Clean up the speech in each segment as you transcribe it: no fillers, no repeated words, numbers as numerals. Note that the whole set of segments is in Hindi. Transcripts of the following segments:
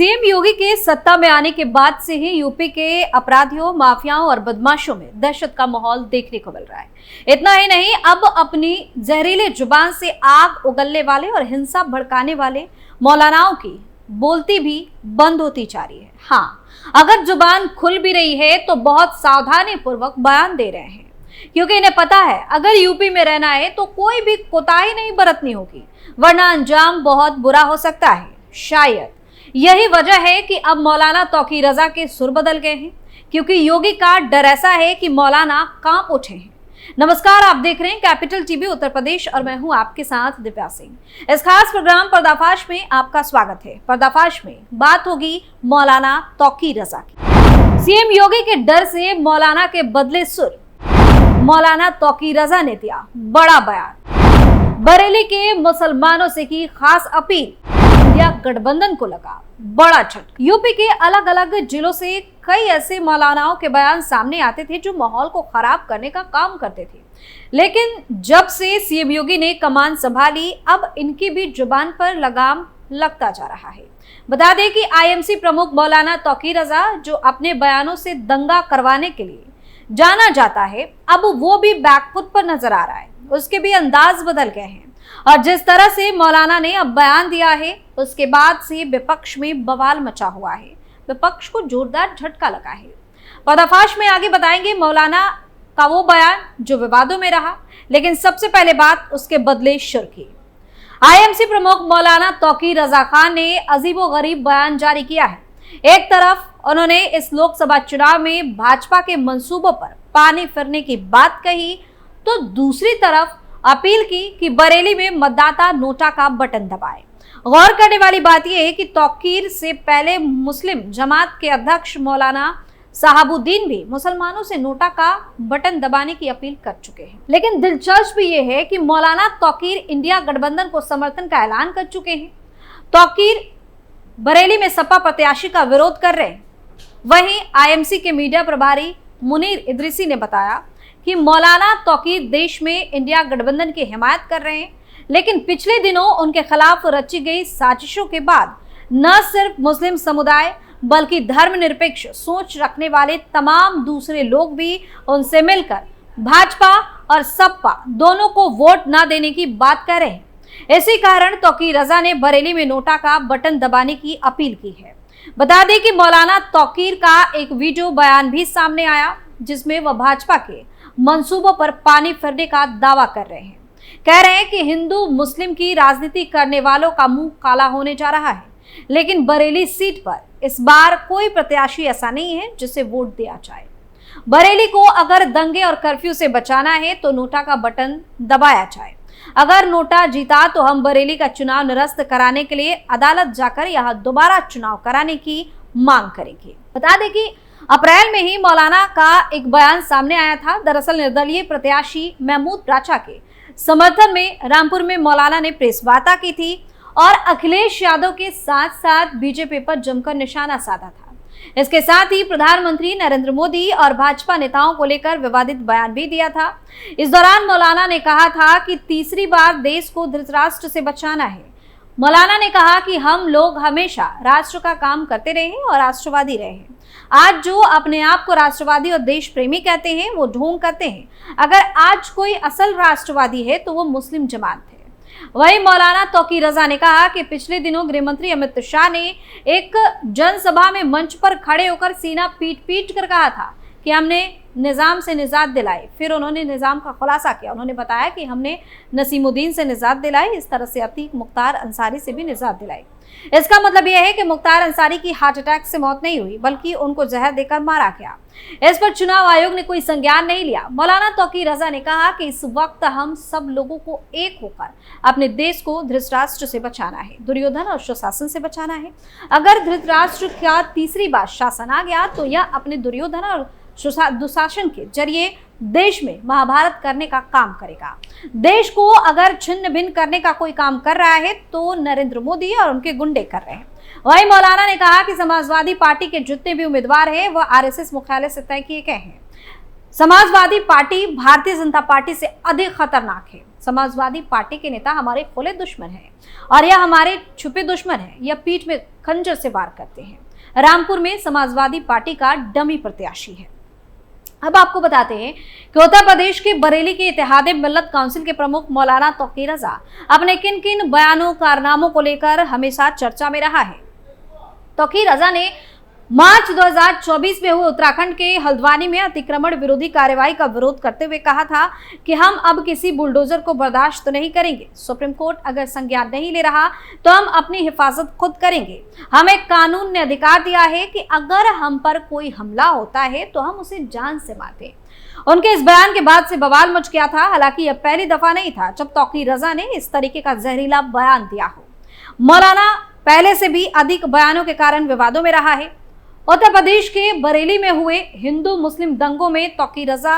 सीएम योगी के सत्ता में आने के बाद से ही यूपी के अपराधियों, माफियाओं और बदमाशों में दहशत का माहौल देखने को मिल रहा है। इतना ही नहीं, अब अपनी जहरीले जुबान से आग उगलने वाले और हिंसा भड़काने वाले मौलानाओं की बोलती भी बंद होती जा रही है। हाँ, अगर जुबान खुल भी रही है तो बहुत सावधानी पूर्वक बयान दे रहे हैं, क्योंकि इन्हें पता है अगर यूपी में रहना है तो कोई भी कोताही नहीं बरतनी होगी, वरना अंजाम बहुत बुरा हो सकता है। शायद यही वजह है कि अब मौलाना तौकीर रजा के सुर बदल गए हैं, क्योंकि योगी का डर ऐसा है कि मौलाना कांप उठे हैं। नमस्कार, आप देख रहे हैं कैपिटल टीवी उत्तर प्रदेश और मैं हूं आपके साथ दिव्या सिंह। इस खास प्रोग्राम पर्दाफाश में आपका स्वागत है। पर्दाफाश में बात होगी मौलाना तौकीर रजा की। सीएम योगी के डर से मौलाना के बदले सुर, मौलाना तौकीर रजा ने दिया बड़ा बयान। बरेली के मुसलमानों से की खास अपील, इंडिया गठबंधन को लगा बड़ा झटका। यूपी के अलग अलग जिलों से कई ऐसे मौलानाओं के बयान सामने आते थे जो माहौल को खराब करने का काम करते थे, लेकिन जब से सीएम योगी ने कमान संभाली, अब इनकी भी जुबान पर लगाम लगता जा रहा है। बता दें कि आईएमसी प्रमुख मौलाना तौकीर रजा, जो अपने बयानों से दंगा करवाने के लिए जाना जाता है, अब वो भी बैकफुट पर नजर आ रहा है। उसके भी अंदाज बदल गए हैं और जिस तरह से मौलाना ने अब बयान दिया है, उसके बाद से विपक्ष में बवाल मचा हुआ है। विपक्ष को जोरदार झटका लगा है। पर्दाफाश में आगे बताएंगे मौलाना का वो बयान जो विवादों में रहा, लेकिन सबसे पहले बात उसके बदले शुर की। आईएमसी प्रमुख मौलाना तौकीर रजा खान ने अजीबोगरीब बयान जारी किया है। एक तरफ उन्होंने इस लोकसभा चुनाव में भाजपा के मंसूबों पर पानी फिरने की बात कही, तो दूसरी तरफ अपील की कि बरेली में मतदाता नोटा का बटन दबाए। गौर करने वाली बात यह है कि तौकीर से पहले मुस्लिम जमात के अध्यक्ष मौलाना साहबुद्दीन भी मुसलमानों से नोटा का बटन दबाने की अपील कर चुके हैं। लेकिन दिलचस्प ये है कि मौलाना तौकीर इंडिया गठबंधन को समर्थन का ऐलान कर चुके हैं। तौकीर बरेली में सपा प्रत्याशी का विरोध कर रहे हैं। वहीं आईएमसी के मीडिया प्रभारी मुनीर इदरीसी ने बताया कि मौलाना तौकीर देश में इंडिया गठबंधन की हिमायत कर रहे हैं, लेकिन पिछले दिनों उनके खिलाफ रची गई साजिशों के बाद न सिर्फ मुस्लिम समुदाय बल्कि धर्मनिरपेक्ष सोच रखने वाले तमाम दूसरे लोग भी उनसे मिलकर भाजपा और सपा दोनों को वोट न देने की बात कर रहे हैं। इसी कारण तौकीर रजा ने बरेली में नोटा का बटन दबाने की अपील की है। बता दें कि मौलाना तौकीर का एक वीडियो बयान भी सामने आया, जिसमें वह भाजपा के मंसूबों पर पानी फिरने का दावा कर रहे हैं। कह रहे हैं कि हिंदू मुस्लिम की राजनीति करने वालों का मुंह काला होने जा रहा है, लेकिन बरेली सीट पर इस बार कोई प्रत्याशी ऐसा नहीं है जिसे वोट दिया जाए। बरेली को अगर दंगे और कर्फ्यू से बचाना है तो नोटा का बटन दबाया जाए। अगर नोटा जीता तो हम बरेली का चुनाव निरस्त कराने के लिए अदालत जाकर यहाँ दोबारा चुनाव कराने की मांग करेंगे। बता दें कि अप्रैल में ही मौलाना का एक बयान सामने आया था। दरअसल निर्दलीय प्रत्याशी महमूद राचा के समर्थन में रामपुर में मौलाना ने प्रेस वार्ता की थी और अखिलेश यादव के साथ साथ बीजेपी पर जमकर निशाना साधा था। इसके साथ ही प्रधानमंत्री नरेंद्र मोदी और भाजपा नेताओं को लेकर विवादित बयान भी दिया था। इस दौरान मौलाना ने कहा था कि तीसरी बार देश को धृतराष्ट्र से बचाना है। मौलाना ने कहा कि हम लोग हमेशा राष्ट्र का काम करते रहे हैं और राष्ट्रवादी रहे हैं। आज जो अपने आप को राष्ट्रवादी और देश प्रेमी कहते हैं वो ढोंग करते हैं। अगर आज कोई असल राष्ट्रवादी है तो वो मुस्लिम जमात है। वहीं मौलाना तौकीर रजा ने कहा कि पिछले दिनों गृह मंत्री अमित शाह ने एक जनसभा में मंच पर खड़े होकर सीना पीट पीट कर कहा था कि हमने निजाम से निजात दिलाई। फिर उन्होंने निजाम का खुलासा किया। उन्होंने बताया कि हमने नसीमुद्दीन से निजात दिलाई, इस तरह से अतीक मुख्तार अंसारी से भी निजात दिलाई। इसका मतलब यह है कि मुख्तार अंसारी की हार्ट अटैक से मौत नहीं हुई, बल्कि उनको जहर देकर मारा गया। इस पर चुनाव आयोग ने कोई संज्ञान नहीं लिया। मौलाना तौकीर रजा ने कहा कि इस वक्त हम सब लोगों को एक होकर अपने देश को धृतराष्ट्र से बचाना है, दुर्योधन और सुशासन से बचाना है। अगर धृतराष्ट्र का तीसरी बार शासन आ गया तो यह अपने दुर्योधन और दुशासन के जरिए देश में महाभारत करने का काम करेगा। देश को अगर छिन्न भिन्न करने का कोई काम कर रहा है तो नरेंद्र मोदी और उनके गुंडे कर रहे हैं। वहीं मौलाना ने कहा कि समाजवादी पार्टी के जितने भी उम्मीदवार हैं वह आरएसएस मुख्यालय से तय किए गए हैं। समाजवादी पार्टी भारतीय जनता पार्टी से अधिक खतरनाक है। समाजवादी पार्टी के नेता हमारे खुले दुश्मन हैं और या हमारे छुपे दुश्मन हैं या पीठ में खंजर से वार करते हैं। रामपुर में समाजवादी पार्टी का डमी प्रत्याशी है। अब आपको बताते हैं कि उत्तर प्रदेश के बरेली के इत्तेहाद मिल्लत काउंसिल के प्रमुख मौलाना तौकीर रजा अपने किन किन बयानों कारनामों को लेकर हमेशा चर्चा में रहा है। तौकीर रजा ने मार्च 2024 में हुए उत्तराखंड के हल्द्वानी में अतिक्रमण विरोधी कार्रवाई का विरोध करते हुए कहा था कि हम अब किसी बुलडोजर को बर्दाश्त नहीं करेंगे। सुप्रीम कोर्ट अगर संज्ञान नहीं ले रहा तो हम अपनी हिफाजत खुद करेंगे। हमें कानून ने अधिकार दिया है कि अगर हम पर कोई हमला होता है तो हम उसे जान से मारते। उनके इस बयान के बाद से बवाल मच गया था। हालांकि यह पहली दफा नहीं था जब तौकीर रजा ने इस तरीके का जहरीला बयान दिया हो। मौलाना पहले से भी अधिक बयानों के कारण विवादों में रहा है। उत्तर प्रदेश के बरेली में हुए हिंदू मुस्लिम दंगों में तौकीर रजा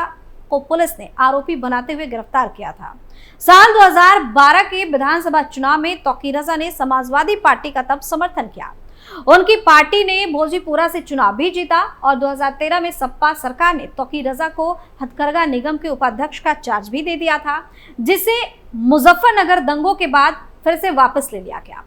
को पुलिस ने आरोपी बनाते हुए गिरफ्तार किया था। साल 2012 के विधानसभा चुनाव में तौकीर रजा ने समाजवादी पार्टी का तब समर्थन किया। उनकी पार्टी ने भोजपुरा से चुनाव भी जीता और 2013 में सपा सरकार ने तौकीर रजा को हथकरघा निगम के उपाध्यक्ष का चार्ज भी दे दिया था, जिसे मुजफ्फरनगर दंगों के बाद फिर से वापस ले लिया गया।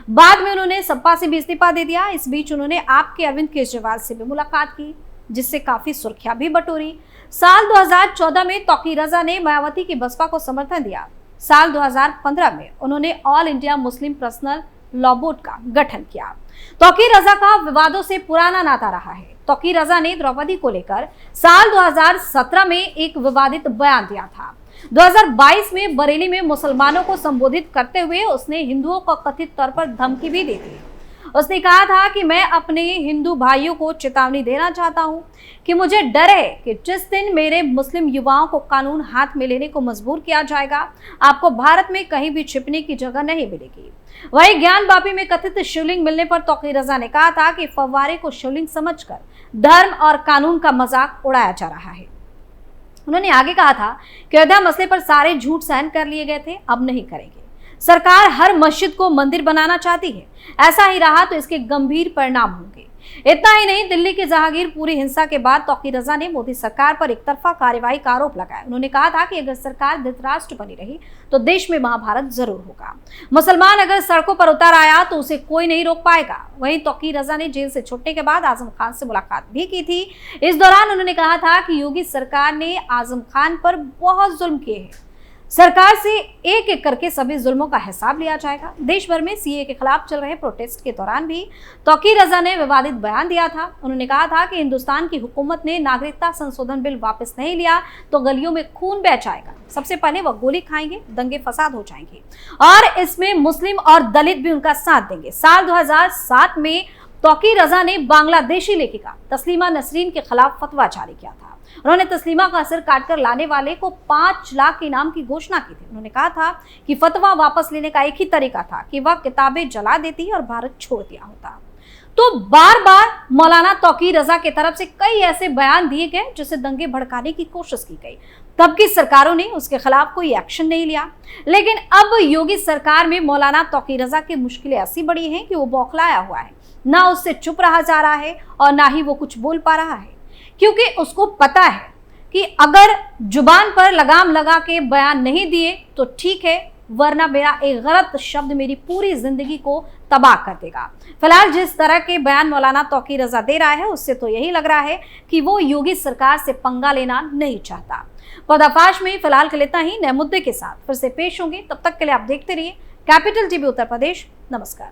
बाद में उन्होंने सपा से भी इस्तीफा दे दिया। इस बीच उन्होंने आपके अरविंद केजरीवाल से भी मुलाकात की, जिससे काफी सुर्खियां भी बटोरी। साल 2014 में तौकीर रजा ने मायावती की बसपा को समर्थन दिया। साल 2015 में उन्होंने all India Muslim personal law board का गठन किया। तौकीर रजा का विवादों से पुराना नाता रहा है। तौकीर रजा ने द्रौपदी को लेकर साल 2017 में एक विवादित बयान दिया था। 2022 में बरेली में मुसलमानों को संबोधित करते हुए उसने हिंदुओं को कथित तौर पर धमकी भी दी थी। उसने कहा था कि मैं अपने हिंदू भाइयों को चेतावनी देना चाहता हूं कि मुझे डर है कि जिस दिन मेरे मुस्लिम युवाओं को कानून हाथ में लेने को मजबूर किया जाएगा, आपको भारत में कहीं भी छिपने की जगह नहीं मिलेगी। वहीं ज्ञानवापी में कथित शिवलिंग मिलने पर तौकीर रजा ने कहा था कि फव्वारे को शिवलिंग समझकर धर्म और कानून का मजाक उड़ाया जा रहा है। उन्होंने आगे कहा था कि अयोध्या मसले पर सारे झूठ सहन कर लिए गए थे, अब नहीं करेंगे। सरकार हर मस्जिद को मंदिर बनाना चाहती है। ऐसा ही रहा तो इसके गंभीर परिणाम होंगे। इतना ही नहीं, दिल्ली के जहांगीर पूरी हिंसा के बाद तौकीर रजा ने मोदी सरकार पर एक तरफा कार्रवाई का आरोप लगाया। उन्होंने कहा था कि अगर सरकार धृतराष्ट्र बनी रही तो देश में महाभारत जरूर होगा। मुसलमान अगर सड़कों पर उतर आया तो उसे कोई नहीं रोक पाएगा। वहीं तौकीर रजा ने जेल से छुटने के बाद आजम खान से मुलाकात भी की थी। इस दौरान उन्होंने कहा था कि योगी सरकार ने आजम खान पर बहुत जुल्म किए हैं। सरकार से एक एक करके सभी जुल्मों का हिसाब लिया जाएगा। देश भर में सीए के खिलाफ चल रहे प्रोटेस्ट के दौरान भी तौकीर रजा ने विवादित बयान दिया था। उन्होंने कहा था कि हिंदुस्तान की हुकूमत ने नागरिकता संशोधन बिल वापस नहीं लिया तो गलियों में खून बह जाएगा। सबसे पहले वह गोली खाएंगे, दंगे फसाद हो जाएंगे और इसमें मुस्लिम और दलित भी उनका साथ देंगे। साल 2007 में तौकीर रजा ने बांग्लादेशी लेखिका तस्लीमा नसरीन के खिलाफ फतवा जारी किया था। उन्होंने तस्लीमा का सिर काटकर लाने वाले को 5 लाख इनाम की घोषणा की थी। उन्होंने कहा था कि फतवा वापस लेने का एक ही तरीका था कि वह किताबें जला देती और भारत छोड़ दिया होता। तो बार बार मौलाना तौकीर रजा की तरफ से कई ऐसे बयान दिए गए जिससे दंगे भड़काने की कोशिश की गई। तब की सरकारों ने उसके खिलाफ कोई एक्शन नहीं लिया, लेकिन अब योगी सरकार में मौलाना तौकीर रजा की मुश्किलें ऐसी बड़ी हैं कि वो बौखलाया हुआ है। ना उससे चुप रहा जा रहा है और ना ही वो कुछ बोल पा रहा है, क्योंकि उसको पता है कि अगर जुबान पर लगाम लगा के बयान नहीं दिए तो ठीक है, वरना मेरा एक गलत शब्द मेरी पूरी जिंदगी को तबाह कर देगा। फिलहाल जिस तरह के बयान मौलाना तौकीर रजा दे रहा है उससे तो यही लग रहा है कि वो योगी सरकार से पंगा लेना नहीं चाहता। पर्दाफाश में फिलहाल के लिए इतना ही। नए मुद्दे के साथ फिर से पेश होंगे, तब तक के लिए आप देखते रहिए कैपिटल टीवी उत्तर प्रदेश। नमस्कार।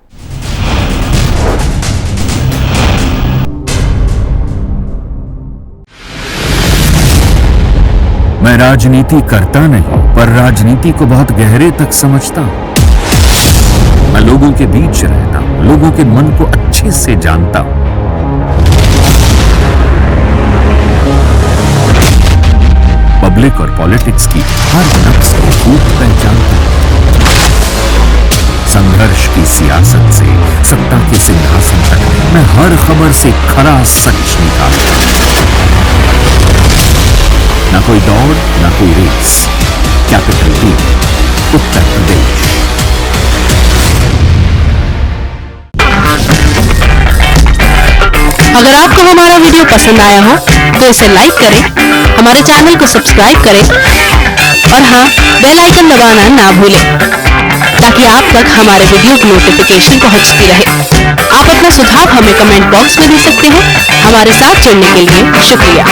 मैं राजनीति करता नहीं, पर राजनीति को बहुत गहरे तक समझता हूं। मैं लोगों के बीच रहता हूं, लोगों के मन को अच्छे से जानता हूं। पब्लिक और पॉलिटिक्स की हर नक्श को खूब पहचानता हूं। संघर्ष की सियासत से सत्ता के सिंहासन तक मैं हर खबर से खरा सच निकालता हूं। ना कोई दौड़, ना कोई race. Capital TV Uttar Pradesh. अगर आपको हमारा वीडियो पसंद आया हो तो इसे लाइक करें, हमारे चैनल को सब्सक्राइब करें और हाँ, बेल आइकन दबाना ना भूलें ताकि आप तक हमारे वीडियो की नोटिफिकेशन पहुंचती रहे। आप अपना सुझाव हमें कमेंट बॉक्स में दे सकते हैं। हमारे साथ जुड़ने के लिए शुक्रिया।